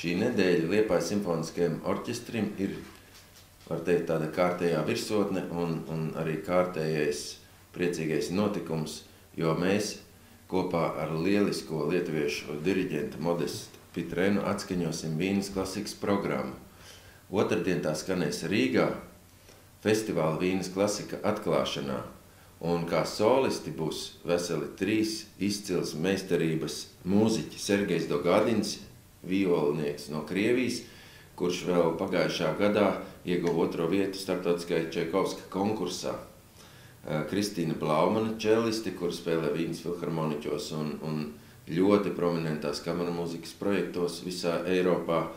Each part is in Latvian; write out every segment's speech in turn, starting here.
šī nedēļa Liepājas simfoniskajam orķestrim ir, var teikt, tāda kārtējā virsotne un arī kārtējais priecīgais notikums, jo mēs kopā ar lielisko lietuviešu diriģentu Modestu Pitrenu atskaņosim Vīnes klasikas programmu. Otrdien tā skanēs Rīgā, festivāla Vīnes klasika atklāšanā, un kā solisti būs veseli 3 izcils meistarības mūziķi. Sergejs Dogadins, violinieks no Krievijas, kurš vēl pagājušā gadā ieguva 2. vietu starptautiskajā Čaikovska konkursā. Kristīna Blaumana, čelisti, kur spēlē Vīnes filharmoniķos un ļoti prominentās kameramūzikas projektos visā Eiropā,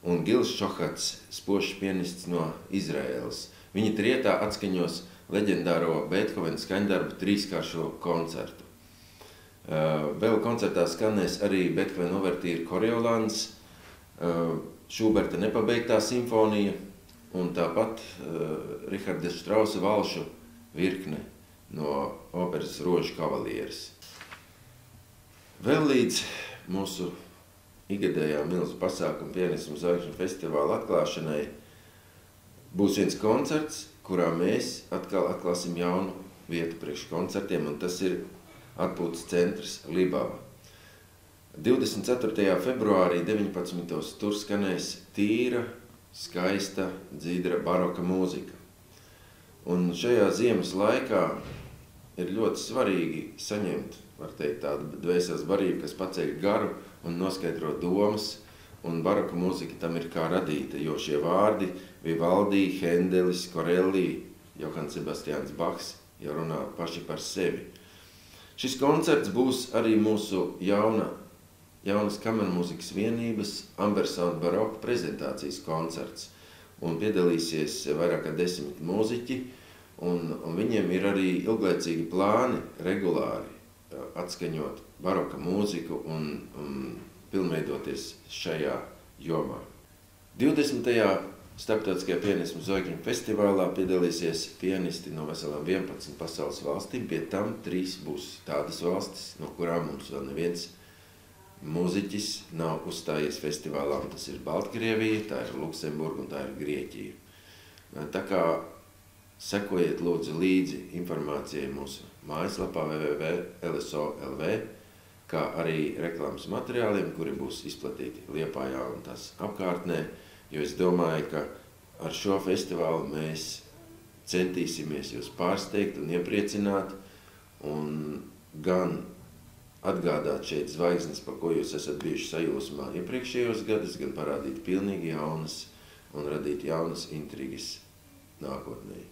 un Gils Šohats, spožs pianists no Izraēlas. Viņi trietā atskaņos leģendāro Beethovena skaņdarbu 3-kāršo koncertu. Vēl koncertā skanēs arī Beethovena uvertīra Koriolans, Šuberta nepabeigtā simfonija un tāpat Riharda Štrausa valšu virkne no operas Rožu kavalieris. Vēl līdz mūsu igadējā milzu pasākumu Pianismu zvaigžņu festivāla atklāšanai būs viens koncerts, kurā mēs atkal atklāsim jaunu vietu priekš koncertiem, un tas ir atpūtas centrs Libava. 24. februārī 19. tur skanēs tīra, skaista, dzīdra baroka mūzika. Un šajā ziemas laikā ir ļoti svarīgi saņemt, var teikt, tādu dvēseles barību, kas paceļ garu un noskaidro domas, un baroka mūzika tam ir kā radīta, jo šie vārdi Vivaldi, Hendelis, Corelli, Johans Sebastians Bachs jau runā paši par sevi. Šis koncerts būs arī mūsu jaunas kameramūzikas vienības Ambersound baroka prezentācijas koncerts, un piedalīsies vairāk kā 10 mūziķi, un viņiem ir arī ilglaicīgi plāni regulāri atskaņot baroka mūziku un pilnveidoties šajā jomā. 20. Starptautiskajā Pianismu zvaigžņu festivālā piedalīsies pianisti no veselām 11 pasaules valstīm, pie tam 3 būs tādas valstis, no kurām mums vēl neviens mūziķis nav uzstājies festivālā, un tas ir Baltkrievija, tā ir Luksemburga un tā ir Grieķija. Tā kā sekojiet lūdzu līdzi informācijai mūsu mājaslapā www.lso.lv, kā arī reklāmas materiāliem, kuri būs izplatīti Liepājā un tās apkārtnē, jo es domāju, ka ar šo festivālu mēs centīsimies jūs pārsteigt un iepriecināt un gan atgādāt šeit zvaigznes, par ko jūs esat bijuši sajūsmā iepriekšējos gadus, gan parādīt pilnīgi jaunas un radīt jaunas intrigas nākotnē.